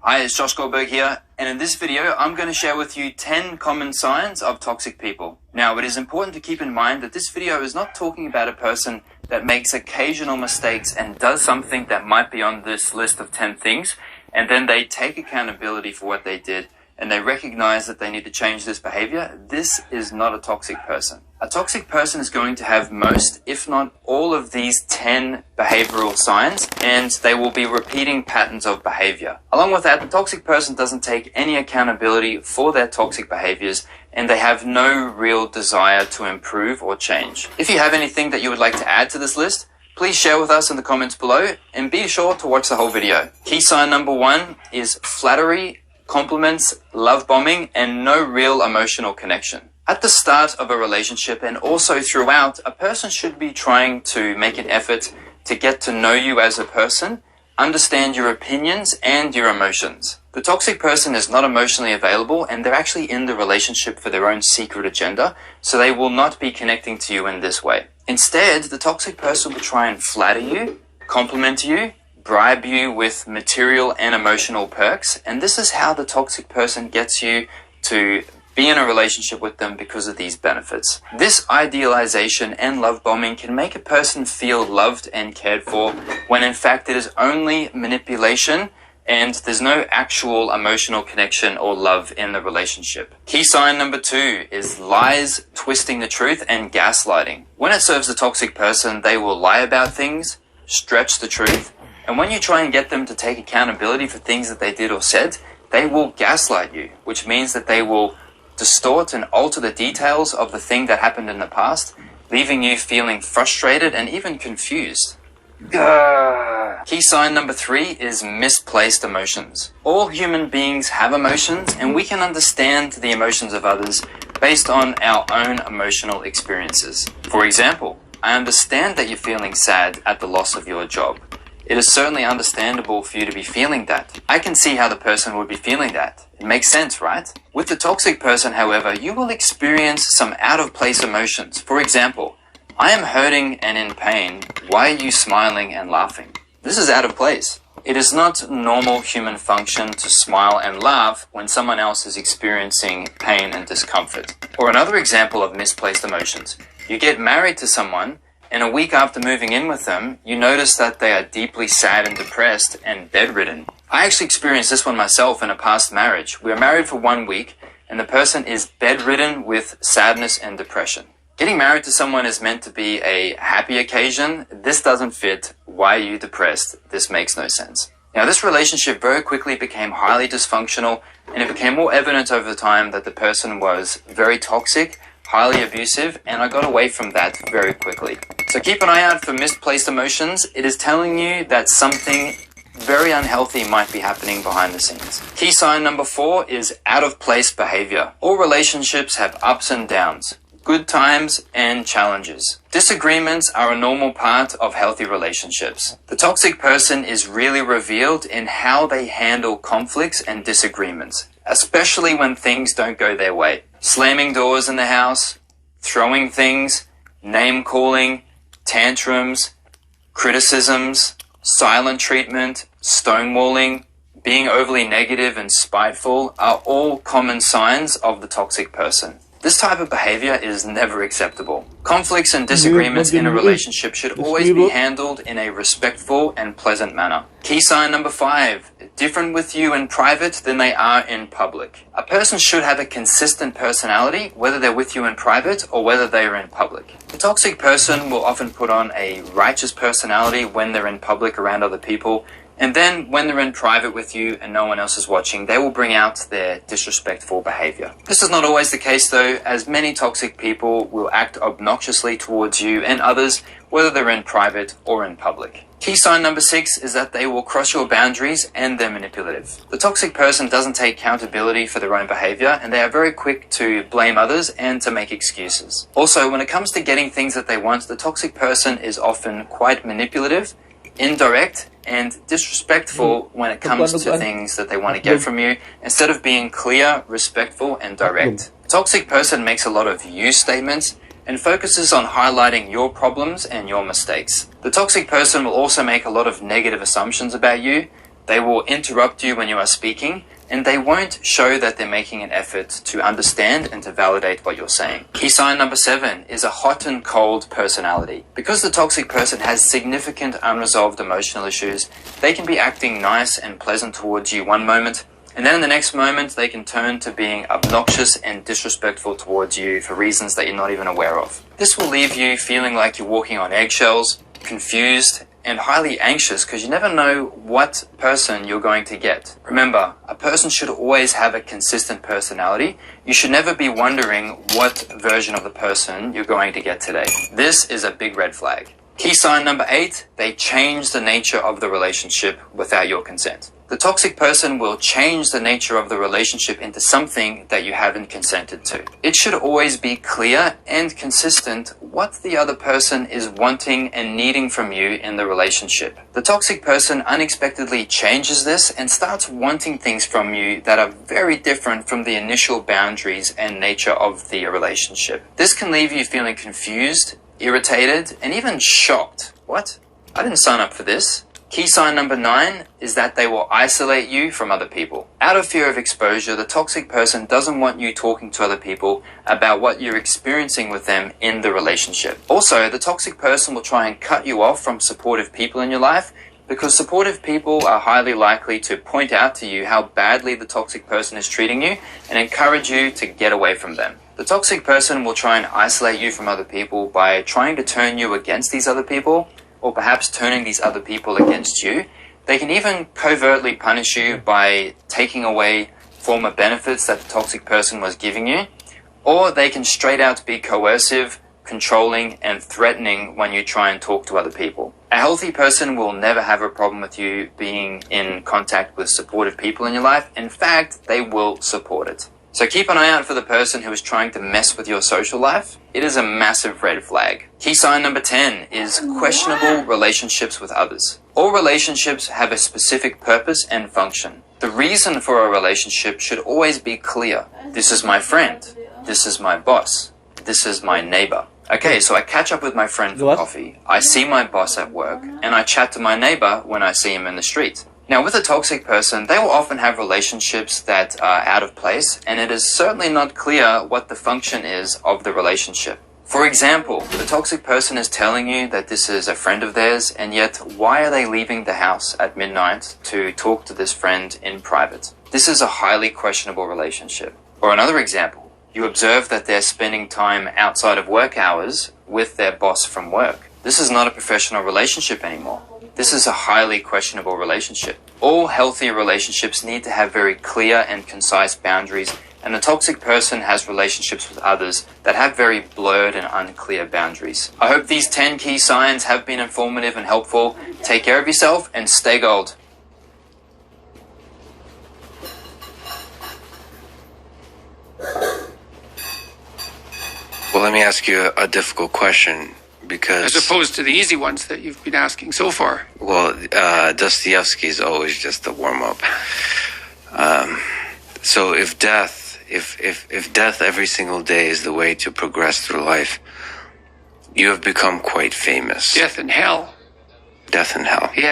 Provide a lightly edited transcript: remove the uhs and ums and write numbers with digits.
Hi, it's Josh Goldberg here, and in this video, I'm going to share with you 10 common signs of toxic people. Now, it is important to keep in mind that this video is not talking about a person that makes occasional mistakes and does something that might be on this list of 10 things, and then they take accountability for what they did, and they recognize that they need to change this behavior. This is not a toxic person. A toxic person is going to have most, if not all, of these 10 behavioral signs, and they will be repeating patterns of behavior. Along with that, the toxic person doesn't take any accountability for their toxic behaviors, and they have no real desire to improve or change. If you have anything that you would like to add to this list, please share with us in the comments below, and be sure to watch the whole video. Key sign number 1 is flattery, compliments, love bombing, and no real emotional connection. At the start of a relationship and also throughout, a person should be trying to make an effort to get to know you as a person, understand your opinions and your emotions. The toxic person is not emotionally available, and they're actually in the relationship for their own secret agenda, so they will not be connecting to you in this way. Instead, the toxic person will try and flatter you, compliment you, bribe you with material and emotional perks, and this is how the toxic person gets you to be in a relationship with them because of these benefits. This idealization and love bombing can make a person feel loved and cared for when in fact it is only manipulation and there's no actual emotional connection or love in the relationship. Key sign number 2 is lies, twisting the truth, and gaslighting. When it serves the toxic person, they will lie about things, stretch the truth, and when you try and get them to take accountability for things that they did or said, they will gaslight you, which means that they will distort and alter the details of the thing that happened in the past, leaving you feeling frustrated and even confused. Key sign number 3 is misplaced emotions. All human beings have emotions, and we can understand the emotions of others based on our own emotional experiences. For example, I understand that you're feeling sad at the loss of your job. It is certainly understandable for you to be feeling that. I can see how the person would be feeling that. It makes sense, right? With the toxic person, however, you will experience some out-of-place emotions. For example, I am hurting and in pain. Why are you smiling and laughing? This is out of place. It is not normal human function to smile and laugh when someone else is experiencing pain and discomfort. Or another example of misplaced emotions. You get married to someone, and a week after moving in with them, you notice that they are deeply sad and depressed and bedridden. I actually experienced this one myself in a past marriage. We were married for 1 week, and the person is bedridden with sadness and depression. Getting married to someone is meant to be a happy occasion. This doesn't fit. Why are you depressed? This makes no sense. Now, this relationship very quickly became highly dysfunctional, and it became more evident over time that the person was very toxic, highly abusive, and I got away from that very quickly. So keep an eye out for misplaced emotions. It is telling you that something very unhealthy might be happening behind the scenes. Key sign number 4 is out-of-place behavior. All relationships have ups and downs, good times and challenges. Disagreements are a normal part of healthy relationships. The toxic person is really revealed in how they handle conflicts and disagreements, especially when things don't go their way. Slamming doors in the house, throwing things, name-calling, tantrums, criticisms, silent treatment, stonewalling, being overly negative and spiteful are all common signs of the toxic person. This type of behavior is never acceptable. Conflicts and disagreements in a relationship should always be handled in a respectful and pleasant manner. Key sign number 5, different with you in private than they are in public. A person should have a consistent personality, whether they're with you in private or whether they are in public. The toxic person will often put on a righteous personality when they're in public around other people, and then when they're in private with you and no one else is watching, they will bring out their disrespectful behavior. This is not always the case though, as many toxic people will act obnoxiously towards you and others, whether they're in private or in public. Key sign number 6 is that they will cross your boundaries and they're manipulative. The toxic person doesn't take accountability for their own behavior, and they are very quick to blame others and to make excuses. Also, when it comes to getting things that they want, the toxic person is often quite manipulative, indirect, and disrespectful when it comes to things that they want to get from you, instead of being clear, respectful, and direct. The toxic person makes a lot of you statements and focuses on highlighting your problems and your mistakes. The toxic person will also make a lot of negative assumptions about you, They will interrupt you when you are speaking, and they won't show that they're making an effort to understand and to validate what you're saying. Key sign number 7 is a hot and cold personality. Because the toxic person has significant unresolved emotional issues, they can be acting nice and pleasant towards you one moment, and then in the next moment they can turn to being obnoxious and disrespectful towards you for reasons that you're not even aware of. This will leave you feeling like you're walking on eggshells, confused, and highly anxious because you never know what person you're going to get. Remember, a person should always have a consistent personality. You should never be wondering what version of the person you're going to get today. This is a big red flag. Key sign number 8, they change the nature of the relationship without your consent. The toxic person will change the nature of the relationship into something that you haven't consented to. It should always be clear and consistent what the other person is wanting and needing from you in the relationship. The toxic person unexpectedly changes this and starts wanting things from you that are very different from the initial boundaries and nature of the relationship. This can leave you feeling confused, irritated, and even shocked. What? I didn't sign up for this. Key sign number 9 is that they will isolate you from other people. Out of fear of exposure, the toxic person doesn't want you talking to other people about what you're experiencing with them in the relationship. Also, the toxic person will try and cut you off from supportive people in your life because supportive people are highly likely to point out to you how badly the toxic person is treating you and encourage you to get away from them. The toxic person will try and isolate you from other people by trying to turn you against these other people, or perhaps turning these other people against you. They can even covertly punish you by taking away former benefits that the toxic person was giving you, or they can straight out be coercive, controlling, and threatening when you try and talk to other people. A healthy person will never have a problem with you being in contact with supportive people in your life. In fact, they will support it. So keep an eye out for the person who is trying to mess with your social life. It is a massive red flag. Key sign number 10 is questionable relationships with others. All relationships have a specific purpose and function. The reason for a relationship should always be clear. This is my friend. This is my boss. This is my neighbor. Okay, so I catch up with my friend for coffee. I see my boss at work, and I chat to my neighbor when I see him in the street. Now, with a toxic person, they will often have relationships that are out of place, and it is certainly not clear what the function is of the relationship. For example, the toxic person is telling you that this is a friend of theirs, and yet why are they leaving the house at midnight to talk to this friend in private? This is a highly questionable relationship. Or another example, you observe that they're spending time outside of work hours with their boss from work. This is not a professional relationship anymore. This is a highly questionable relationship. All healthy relationships need to have very clear and concise boundaries, and the toxic person has relationships with others that have very blurred and unclear boundaries. I hope these 10 key signs have been informative and helpful. Take care of yourself and stay gold. Well, let me ask you a difficult question. Because, as opposed to the easy ones that you've been asking so far. Well, Dostoevsky is always just a warm-up. So if death every single day is the way to progress through life, you have become quite famous. Death and hell. Death and hell. Yeah.